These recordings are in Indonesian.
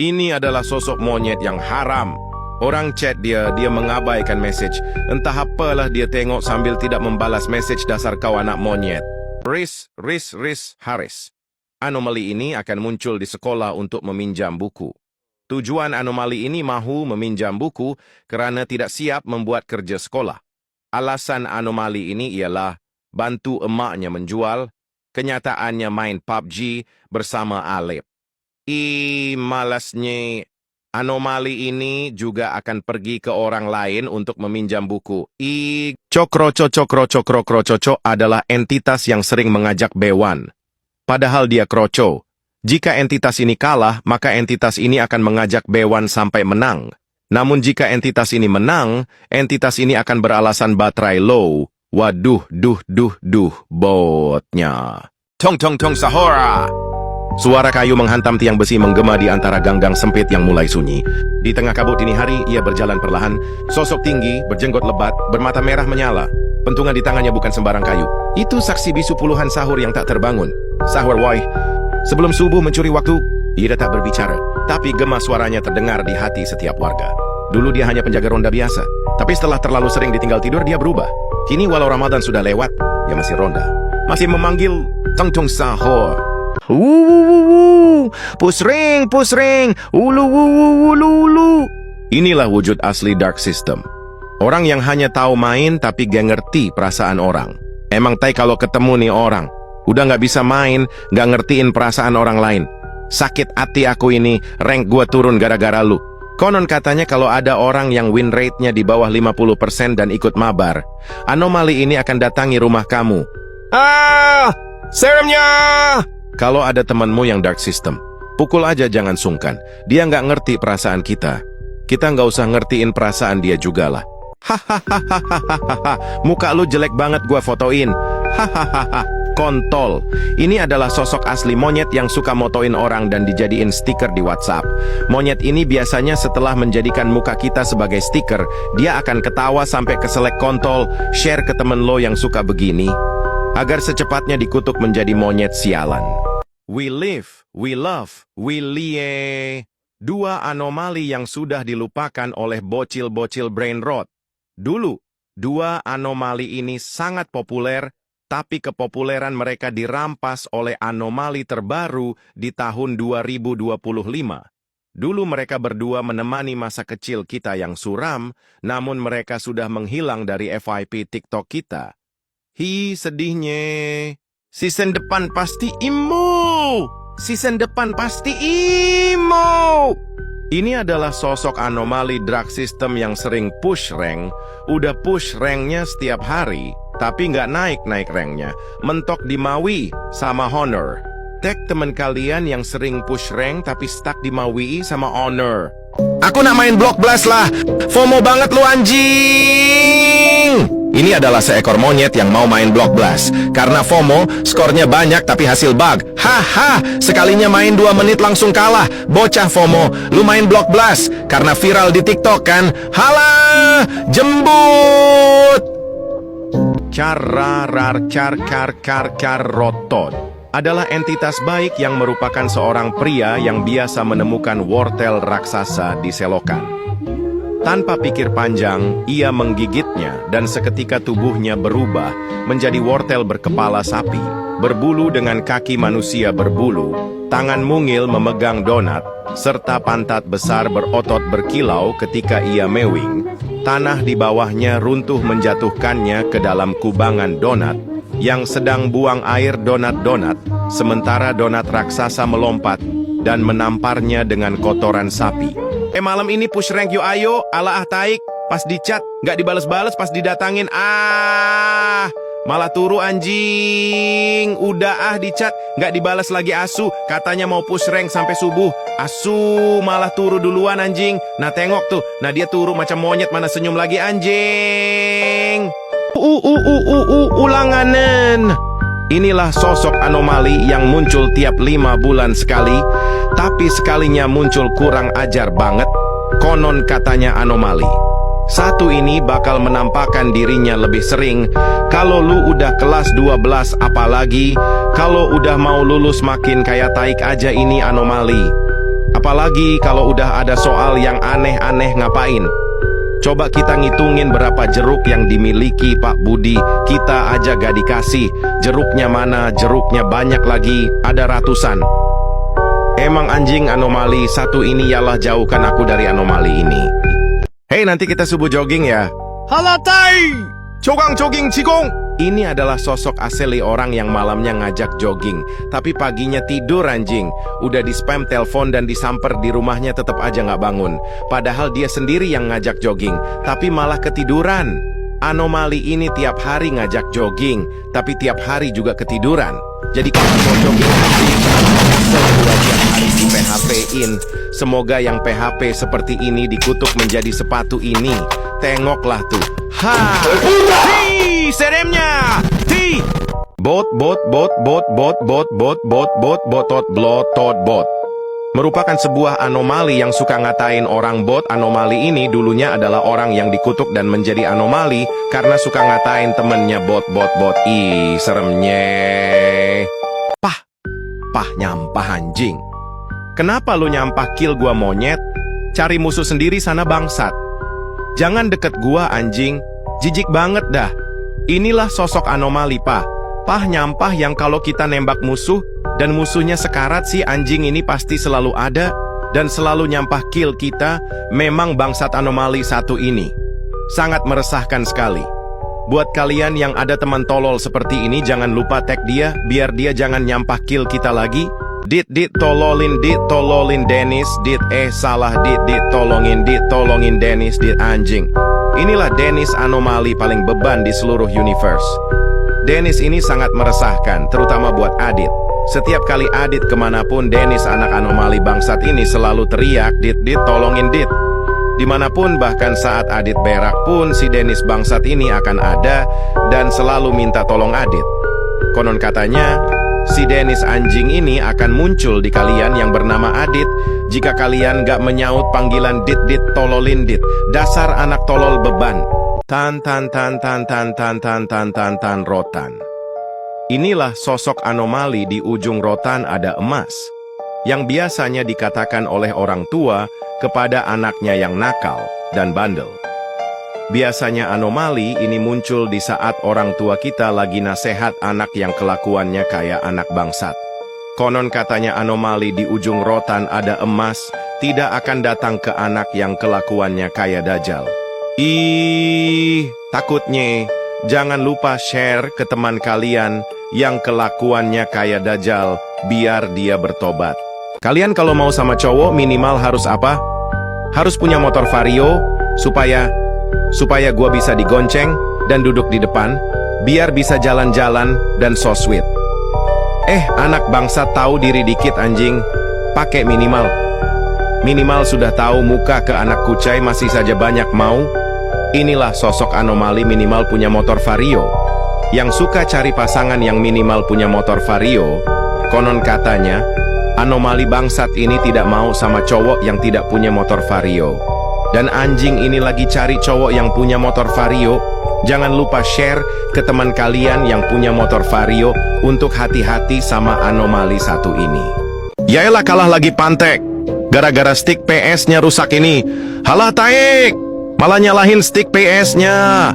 Ini adalah sosok monyet yang haram. Orang chat dia mengabaikan message. Entah apalah dia tengok sambil tidak membalas message, dasar kau anak monyet. Riz Haris. Anomali ini akan muncul di sekolah untuk meminjam buku. Tujuan anomali ini mahu meminjam buku kerana tidak siap membuat kerja sekolah. Alasan anomali ini ialah bantu emaknya menjual, kenyataannya main PUBG bersama Alip. Malasnya, anomali ini juga akan pergi ke orang lain untuk meminjam buku. Cokro adalah entitas yang sering mengajak bewan. Padahal dia kroco. Jika entitas ini kalah, maka entitas ini akan mengajak bewan sampai menang. Namun jika entitas ini menang, entitas ini akan beralasan baterai low. Waduh, botnya. Tong sahora. Suara kayu menghantam tiang besi menggema di antara ganggang sempit yang mulai sunyi. Di tengah kabut dini hari, ia berjalan perlahan. Sosok tinggi, berjenggot lebat, bermata merah menyala. Pentungan di tangannya bukan sembarang kayu. Itu saksi bisu puluhan sahur yang tak terbangun. Sahur woi. Sebelum subuh mencuri waktu, ia tak berbicara. Tapi gema suaranya terdengar di hati setiap warga. Dulu dia hanya penjaga ronda biasa. Tapi setelah terlalu sering ditinggal tidur, dia berubah. Kini walau Ramadan sudah lewat, dia masih ronda. Masih memanggil tong sahur. Pusring, ulu. Inilah wujud asli Dark System. Orang yang hanya tahu main tapi gak ngerti perasaan orang. Emang tai kalau ketemu nih orang, udah gak bisa main, gak ngertiin perasaan orang lain. Sakit hati aku ini, rank gua turun gara-gara lu. Konon katanya kalau ada orang yang win rate-nya di bawah 50% dan ikut mabar, anomali ini akan datangi rumah kamu. Seremnya! Kalau ada temanmu yang Dark System, pukul aja, jangan sungkan. Dia nggak ngerti perasaan kita. Kita nggak usah ngertiin perasaan dia juga lah. Hahaha, muka lu jelek banget gua fotoin. Hahaha, kontol. Ini adalah sosok asli monyet yang suka motoin orang dan dijadiin stiker di WhatsApp. Monyet ini biasanya setelah menjadikan muka kita sebagai stiker, dia akan ketawa sampai keselek kontol, share ke temen lo yang suka begini, agar secepatnya dikutuk menjadi monyet sialan. We live, we love, we lie. Dua anomali yang sudah dilupakan oleh bocil-bocil brain rot. Dulu, dua anomali ini sangat populer, tapi kepopuleran mereka dirampas oleh anomali terbaru di tahun 2025. Dulu mereka berdua menemani masa kecil kita yang suram, namun mereka sudah menghilang dari FYP TikTok kita. Sedihnya. Season depan pasti emo. Ini adalah sosok anomali Dark System yang sering push rank. Udah push ranknya setiap hari, tapi nggak naik ranknya. Mentok di Maui sama Honor. Tag temen kalian yang sering push rank tapi stuck di Maui sama Honor. Aku nak main Block Blast lah. FOMO banget lu anjing. Ini adalah seekor monyet yang mau main Block Blast. Karena FOMO, skornya banyak tapi hasil bug. Haha, sekalinya main 2 menit langsung kalah. Bocah FOMO, lu main Block Blast karena viral di TikTok kan? Halah, jembut. Rotot adalah entitas baik yang merupakan seorang pria yang biasa menemukan wortel raksasa di selokan. Tanpa pikir panjang, ia menggigitnya dan seketika tubuhnya berubah menjadi wortel berkepala sapi, berbulu dengan kaki manusia berbulu, tangan mungil memegang donat, serta pantat besar berotot berkilau ketika ia mewing. Tanah di bawahnya runtuh menjatuhkannya ke dalam kubangan donat yang sedang buang air donat-donat, sementara donat raksasa melompat dan menamparnya dengan kotoran sapi. Malam ini push rank yuk ayo, ala taik. Pas di chat, nggak dibales-bales, pas didatangin, malah turu anjing. Udah di chat, nggak dibales lagi asu. Katanya mau push rank sampai subuh. Asu malah turu duluan anjing. Nah tengok tuh, nah dia turu macam monyet, mana senyum lagi anjing. Ulanganen. Inilah sosok anomali yang muncul tiap 5 bulan sekali, tapi sekalinya muncul kurang ajar banget. Konon katanya anomali satu ini bakal menampakkan dirinya lebih sering. Kalau lu udah kelas 12 apalagi, kalau udah mau lulus makin kayak taik aja ini anomali. Apalagi kalau udah ada soal yang aneh-aneh ngapain? Coba kita ngitungin berapa jeruk yang dimiliki Pak Budi. Kita aja gak dikasih. Jeruknya mana? Jeruknya banyak lagi. Ada ratusan. Emang anjing anomali satu ini, yalah jauhkan aku dari anomali ini. Hei, nanti kita subuh jogging ya. Halatai! Cogang jogging cigong! Ini adalah sosok asli orang yang malamnya ngajak jogging, tapi paginya tidur anjing. Udah di spam telepon dan disamper di rumahnya tetap aja nggak bangun. Padahal dia sendiri yang ngajak jogging, tapi malah ketiduran. Anomali ini tiap hari ngajak jogging, tapi tiap hari juga ketiduran. Jadi kalau mau jogging anjing, gua tiap hari di PHP-in. Semoga yang PHP seperti ini dikutuk menjadi sepatu ini. Tengoklah tuh. Ha! Ti! Seremnya! Ti! Bot. Merupakan sebuah anomali yang suka ngatain orang bot. Anomali ini dulunya adalah orang yang dikutuk dan menjadi anomali karena suka ngatain temennya bot. Ih, seremnya. Pah nyampah anjing. Kenapa lu nyampah kill gua monyet? Cari musuh sendiri sana bangsat. Jangan deket gua anjing. Jijik banget dah. Inilah sosok anomali Pah nyampah yang kalau kita nembak musuh dan musuhnya sekarat, si anjing ini pasti selalu ada dan selalu nyampah kill kita. Memang bangsat anomali satu ini. Sangat meresahkan sekali. Buat kalian yang ada teman tolol seperti ini, jangan lupa tag dia biar dia jangan nyampah kill kita lagi. Dit tololin Dennis, salah tolongin Dennis, anjing. Inilah Dennis anomali paling beban di seluruh universe. Dennis ini sangat meresahkan, terutama buat Adit. Setiap kali Adit kemanapun, Dennis anak anomali bangsat ini selalu teriak, Dit tolongin Dit. Dimanapun, bahkan saat Adit berak pun, si Dennis bangsat ini akan ada dan selalu minta tolong Adit. Konon katanya, si Dennis anjing ini akan muncul di kalian yang bernama Adit jika kalian gak menyaut panggilan Dit tololin Dit. Dasar anak tolol beban. Tan rotan. Inilah sosok anomali. Di ujung rotan ada emas yang biasanya dikatakan oleh orang tua kepada anaknya yang nakal dan bandel. Biasanya anomali ini muncul di saat orang tua kita lagi nasehat anak yang kelakuannya kayak anak bangsat. Konon katanya anomali di ujung rotan ada emas tidak akan datang ke anak yang kelakuannya kayak dajal. Ih, takutnya jangan lupa share ke teman kalian yang kelakuannya kayak dajal biar dia bertobat. Kalian kalau mau sama cowok minimal harus apa? Harus punya motor Vario supaya gua bisa digonceng dan duduk di depan biar bisa jalan-jalan dan so sweet. Anak bangsat tahu diri dikit anjing. Pakai minimal sudah tahu muka ke anak kucai masih saja banyak mau. Inilah sosok anomali minimal punya motor Vario. Yang suka cari pasangan yang minimal punya motor Vario. Konon katanya anomali bangsat ini tidak mau sama cowok yang tidak punya motor Vario. Dan anjing ini lagi cari cowok yang punya motor Vario. Jangan lupa share ke teman kalian yang punya motor Vario untuk hati-hati sama anomali satu ini. Yaelah kalah lagi pantek. Gara-gara stick PS-nya rusak ini. Halah taek. Malah nyalahin stick PS-nya.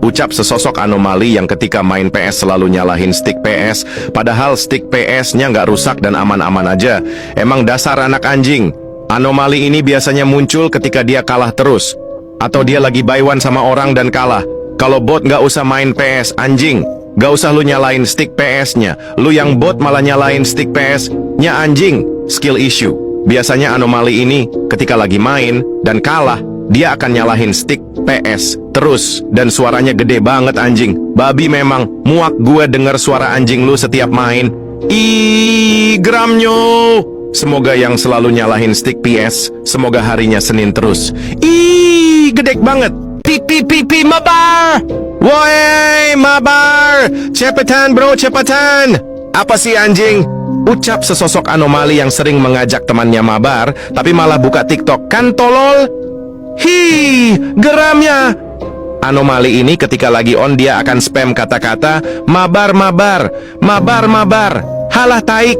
Ucap sesosok anomali yang ketika main PS selalu nyalahin stick PS. Padahal stick PS-nya nggak rusak dan aman-aman aja. Emang dasar anak anjing. Anomali ini biasanya muncul ketika dia kalah terus. Atau dia lagi buy one sama orang dan kalah. Kalau bot nggak usah main PS anjing. Nggak usah lu nyalain stick PS-nya. Lu yang bot malah nyalain stick PS-nya anjing. Skill issue. Biasanya anomali ini ketika lagi main dan kalah, dia akan nyalahin stick PS terus dan suaranya gede banget anjing. Babi memang, muak gue denger suara anjing lu setiap main. Ih, geramnyo. Semoga yang selalu nyalahin stick PS, semoga harinya Senin terus. Ih, gede banget. Pi mabar. Woi, mabar. Cepetan bro, cepetan. Apa sih anjing? Ucap sesosok anomali yang sering mengajak temannya mabar, tapi malah buka TikTok. Kan tolol? Hi, geramnya. Anomali ini ketika lagi on dia akan spam kata-kata mabar. Halah taik.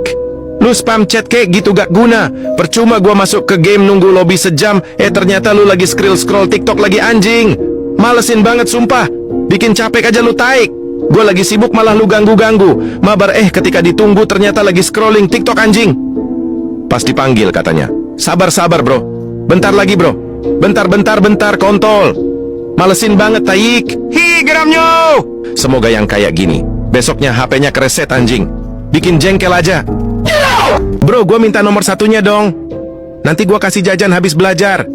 Lu spam chat kayak gitu gak guna. Percuma gua masuk ke game nunggu lobby sejam, ternyata lu lagi scroll TikTok lagi anjing. Malesin banget sumpah. Bikin capek aja lu taik. Gua lagi sibuk malah lu ganggu-ganggu. Mabar ketika ditunggu ternyata lagi scrolling TikTok anjing. Pas dipanggil katanya, sabar bro. Bentar lagi bro. Bentar kontol. Malesin banget taik. Hi geramnyo. Semoga yang kayak gini besoknya HP-nya kereset anjing. Bikin jengkel aja. Bro, gua minta nomor satunya dong. Nanti gua kasih jajan habis belajar.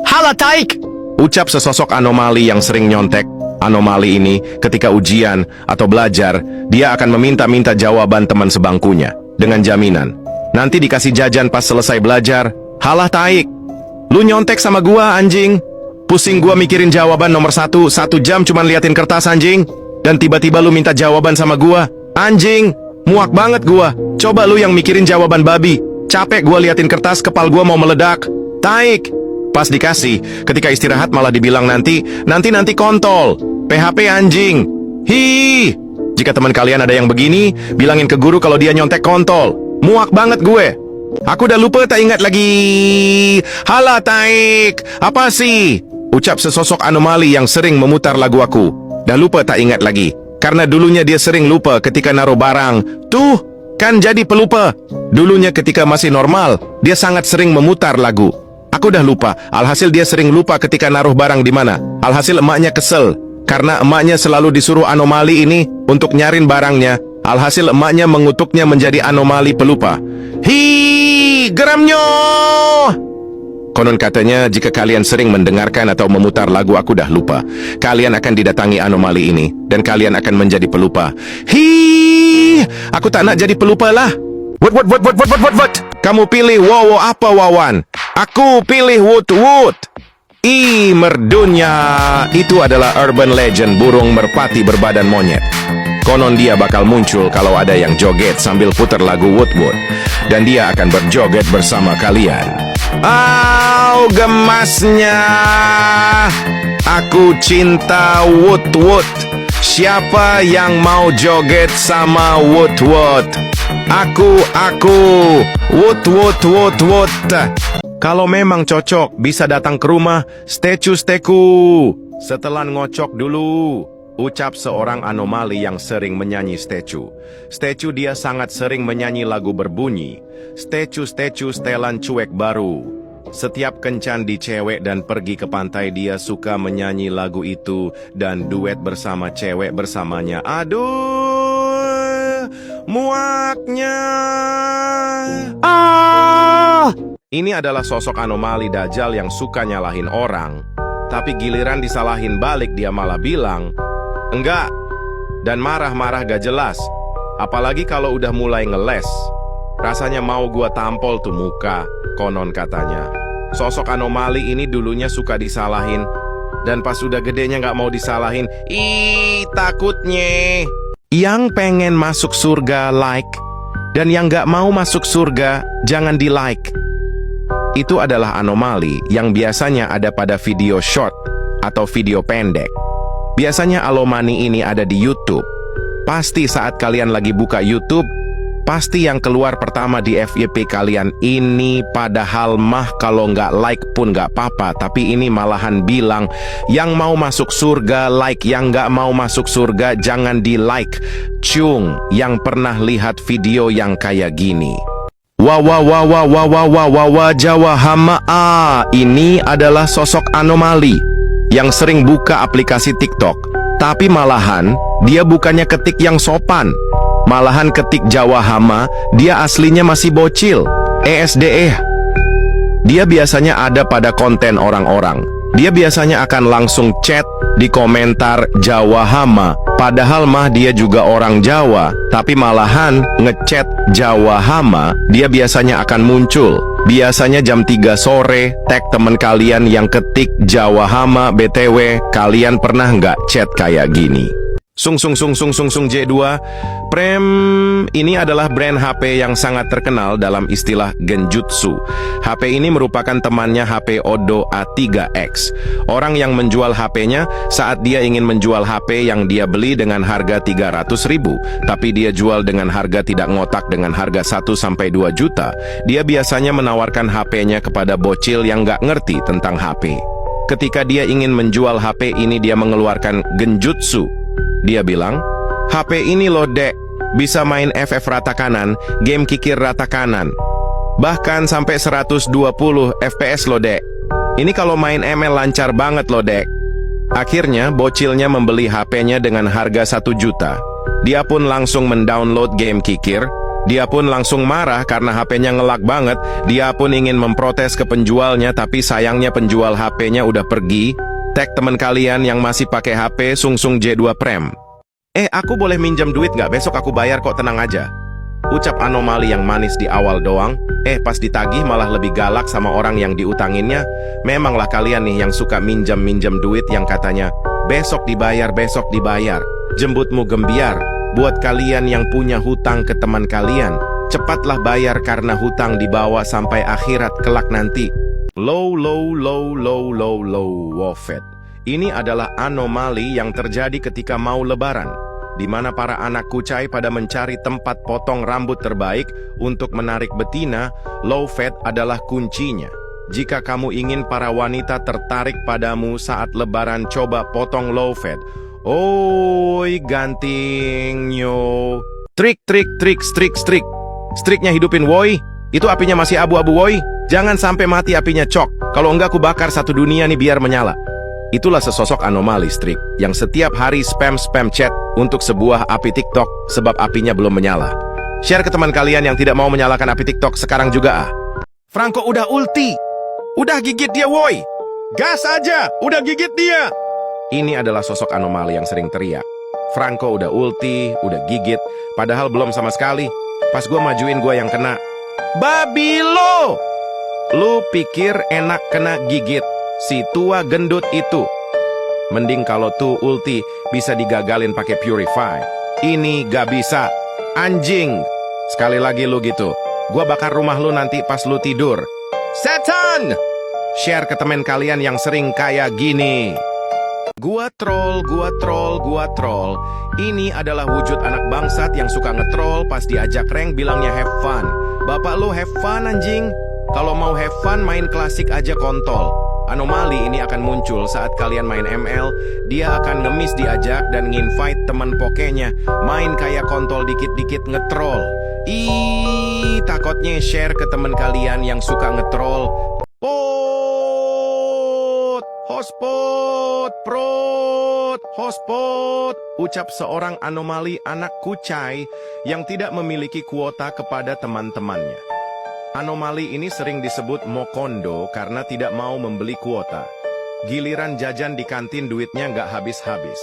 Hala taik. Ucap sesosok anomali yang sering nyontek. Anomali ini ketika ujian atau belajar, dia akan meminta-minta jawaban teman sebangkunya dengan jaminan nanti dikasih jajan pas selesai belajar. Halah taik. Lu nyontek sama gua anjing. Pusing gua mikirin jawaban nomor 1 jam cuman liatin kertas anjing. Dan tiba-tiba lu minta jawaban sama gua. Anjing, muak banget gua. Coba lu yang mikirin jawaban babi. Capek gua liatin kertas, kepal gua mau meledak. Taik. Pas dikasih, ketika istirahat malah dibilang nanti kontol. PHP anjing. Hi. Jika teman kalian ada yang begini, bilangin ke guru kalau dia nyontek kontol. Muak banget gue. Aku udah lupa tak ingat lagi. Halah taik. Apa sih? Ucap sesosok anomali yang sering memutar lagu aku. Dah lupa tak ingat lagi. Karena dulunya dia sering lupa ketika naruh barang. Tuh, kan jadi pelupa. Dulunya ketika masih normal, dia sangat sering memutar lagu. Aku dah lupa. Alhasil dia sering lupa ketika naruh barang di mana. Alhasil emaknya kesel. Karena emaknya selalu disuruh anomali ini untuk nyarin barangnya. Alhasil emaknya mengutuknya menjadi anomali pelupa. Hi, geramnyo. Konon katanya jika kalian sering mendengarkan atau memutar lagu aku dah lupa, kalian akan didatangi anomali ini dan kalian akan menjadi pelupa. Hi, aku tak nak jadi pelupa lah. What? Kamu pilih wowo apa Wawan? Aku pilih wood. Merdunya. Itu adalah urban legend burung merpati berbadan monyet. Konon dia bakal muncul kalau ada yang joget sambil putar lagu Wood. Dan dia akan berjoget bersama kalian. Gemasnya. Aku cinta Wood. Siapa yang mau joget sama Wood? Aku Wood. Kalau memang cocok, bisa datang ke rumah steku. Setelan ngocok dulu. Ucap seorang anomali yang sering menyanyi stecu. Dia sangat sering menyanyi lagu berbunyi stecu setelan cuek baru. Setiap kencan di cewek dan pergi ke pantai dia suka menyanyi lagu itu dan duet bersama cewek bersamanya. Aduh, muaknya. Ini adalah sosok anomali dajal yang suka nyalahin orang, tapi giliran disalahin balik dia malah bilang enggak, dan marah-marah gak jelas. Apalagi kalau udah mulai ngeles. Rasanya mau gua tampol tuh muka, konon katanya. Sosok anomali ini dulunya suka disalahin, dan pas udah gedenya gak mau disalahin. Takutnya. Yang pengen masuk surga like, dan yang gak mau masuk surga jangan di like. Itu adalah anomali yang biasanya ada pada video short atau video pendek. Biasanya anomali ini ada di YouTube. Pasti saat kalian lagi buka YouTube, pasti yang keluar pertama di FYP kalian ini. Padahal mah kalau nggak like pun nggak apa-apa, tapi ini malahan bilang yang mau masuk surga like, yang nggak mau masuk surga jangan di like. Cung, yang pernah lihat video yang kayak gini? Jawa Hama. Ini adalah sosok anomali yang sering buka aplikasi TikTok, tapi malahan dia bukannya ketik yang sopan, malahan ketik Jawa Hama. Dia aslinya masih bocil, ESDE. Dia biasanya ada pada konten orang-orang. Dia biasanya akan langsung chat di komentar Jawa Hama, padahal mah dia juga orang Jawa, tapi malahan ngechat Jawa Hama. Dia biasanya akan muncul, biasanya jam 3 sore, tag temen kalian yang ketik Jawa Hama. BTW, kalian pernah nggak chat kayak gini? Sung J2 Prem ini adalah brand HP yang sangat terkenal dalang istilah genjutsu. HP ini merupakan temannya HP Oddo A3X. Orang yang menjual HP-nya saat dia ingin menjual HP yang dia beli dengan harga 300.000, tapi dia jual dengan harga tidak ngotak dengan harga 1-2 juta. Dia biasanya menawarkan HP-nya kepada bocil yang nggak ngerti tentang HP. Ketika dia ingin menjual HP ini, dia mengeluarkan genjutsu. Dia bilang, HP ini loh dek, bisa main FF rata kanan, game kikir rata kanan. Bahkan sampai 120 FPS loh dek. Ini kalau main ML lancar banget loh dek. Akhirnya bocilnya membeli HP-nya dengan harga 1 juta. Dia pun langsung mendownload game kikir. Dia pun langsung marah karena HP-nya ngelak banget. Dia pun ingin memprotes ke penjualnya, tapi sayangnya penjual HP-nya udah pergi. Tag teman kalian yang masih pakai HP Sung J2 Prem. Aku boleh minjem duit nggak? Besok aku bayar kok, tenang aja. Ucap anomali yang manis di awal doang. Pas ditagih malah lebih galak sama orang yang diutanginnya. Memanglah kalian nih yang suka minjem duit yang katanya besok dibayar, besok dibayar. Jembutmu gembiar. Buat kalian yang punya hutang ke teman kalian, cepatlah bayar karena hutang dibawa sampai akhirat kelak nanti. Low Wofet. Ini adalah anomali yang terjadi ketika mau lebaran, di mana para anak kucai pada mencari tempat potong rambut terbaik untuk menarik betina. Low fat adalah kuncinya. Jika kamu ingin para wanita tertarik padamu saat lebaran, coba potong low fat. Oi gantingnya. Strik. Striknya hidupin woi. Itu apinya masih abu-abu woi. Jangan sampai mati apinya cok. Kalau enggak aku bakar satu dunia nih biar menyala. Itulah sesosok anomali Strik yang setiap hari spam chat untuk sebuah api TikTok sebab apinya belum menyala. Share ke teman kalian yang tidak mau menyalakan api TikTok sekarang juga ah. Franco udah ulti. Udah gigit dia woi. Gas aja, udah gigit dia. Ini adalah sosok anomali yang sering teriak. Franco udah ulti, udah gigit, padahal belum sama sekali. Pas gua majuin gua yang kena. Babi lo! Lu pikir enak kena gigit si tua gendut itu? Mending kalau tuh ulti bisa digagalin pakai purify. Ini gak bisa. Anjing. Sekali lagi lu gitu, gua bakar rumah lu nanti pas lu tidur. Setan! Share ke temen kalian yang sering kayak gini. Gua troll. Ini adalah wujud anak bangsat yang suka ngetrol pas diajak rank bilangnya have fun. Bapak lu have fun anjing. Kalau mau have fun, main klasik aja kontol. Anomali ini akan muncul saat kalian main ML. Dia akan ngemis diajak dan nginvite temen pokenya. Main kayak kontol dikit-dikit ngetrol. Takutnya share ke temen kalian yang suka ngetrol. Hotspot. Ucap seorang anomali anak kucai yang tidak memiliki kuota kepada teman-temannya. Anomali ini sering disebut mokondo karena tidak mau membeli kuota. Giliran jajan di kantin duitnya nggak habis-habis.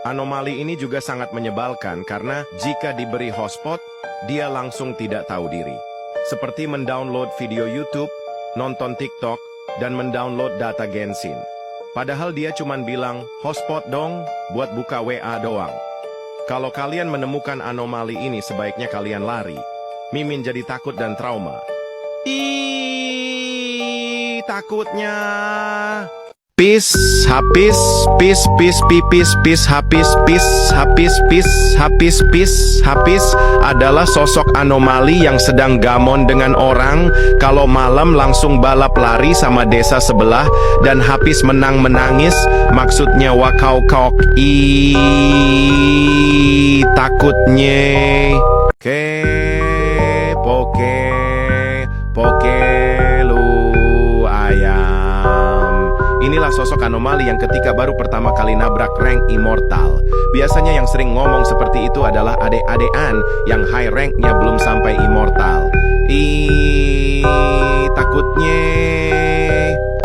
Anomali ini juga sangat menyebalkan karena jika diberi hotspot, dia langsung tidak tahu diri. Seperti mendownload video YouTube, nonton TikTok, dan mendownload data Genshin. Padahal dia cuman bilang, hotspot dong, buat buka WA doang. Kalau kalian menemukan anomali ini, sebaiknya kalian lari. Mimin jadi takut dan trauma. Takutnya. Habis adalah sosok anomali yang sedang gamon dengan orang. Kalau malam langsung balap lari sama desa sebelah dan habis menangis. Maksudnya wakaukok. Takutnya. Poke lu ayam. Inilah sosok anomali yang ketika baru pertama kali nabrak rank immortal. Biasanya yang sering ngomong seperti itu adalah adek-adekan yang high ranknya belum sampai immortal. Takutnya.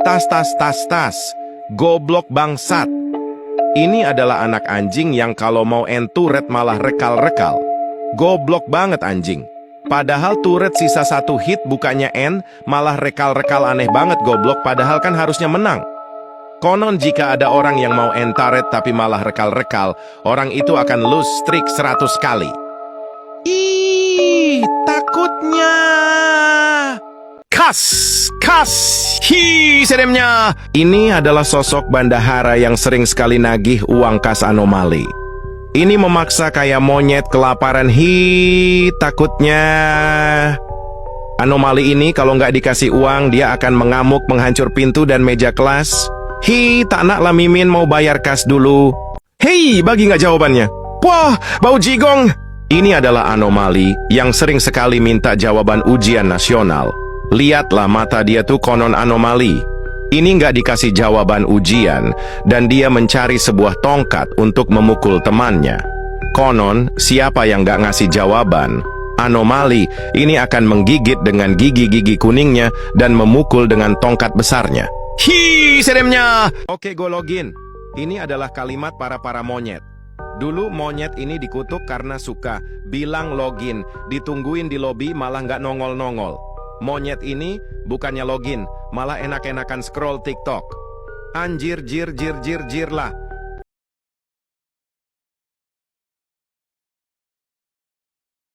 Tas. Goblok bangsat. Ini adalah anak anjing yang kalau mau end turret malah rekal-rekal. Goblok banget anjing. Padahal turret sisa 1 hit bukannya end, malah rekal-rekal aneh banget goblok, padahal kan harusnya menang. Konon jika ada orang yang mau entaret tapi malah rekal-rekal, orang itu akan lose streak 100 kali. Ih, takutnya. Kas, hi, seremnya. Ini adalah sosok bandahara yang sering sekali nagih uang kas anomali. Ini memaksa kayak monyet kelaparan, hi, takutnya. Anomali ini kalau nggak dikasih uang, dia akan mengamuk, menghancur pintu dan meja kelas. Hi, tak nak lah Mimin mau bayar kas dulu. Hei, bagi nggak jawabannya? Wah, bau jigong. Ini adalah anomali yang sering sekali minta jawaban ujian nasional. Lihatlah mata dia tuh konon anomali. Ini nggak dikasih jawaban ujian dan dia mencari sebuah tongkat untuk memukul temannya. Konon, siapa yang nggak ngasih jawaban, anomali ini akan menggigit dengan gigi-gigi kuningnya dan memukul dengan tongkat besarnya. Hi, seremnya. Oke, gue login. Ini adalah kalimat para monyet. Dulu monyet ini dikutuk karena suka bilang login, ditungguin di lobi malah nggak nongol-nongol. Monyet ini bukannya login, malah enak-enakan scroll TikTok. Anjir, jir lah.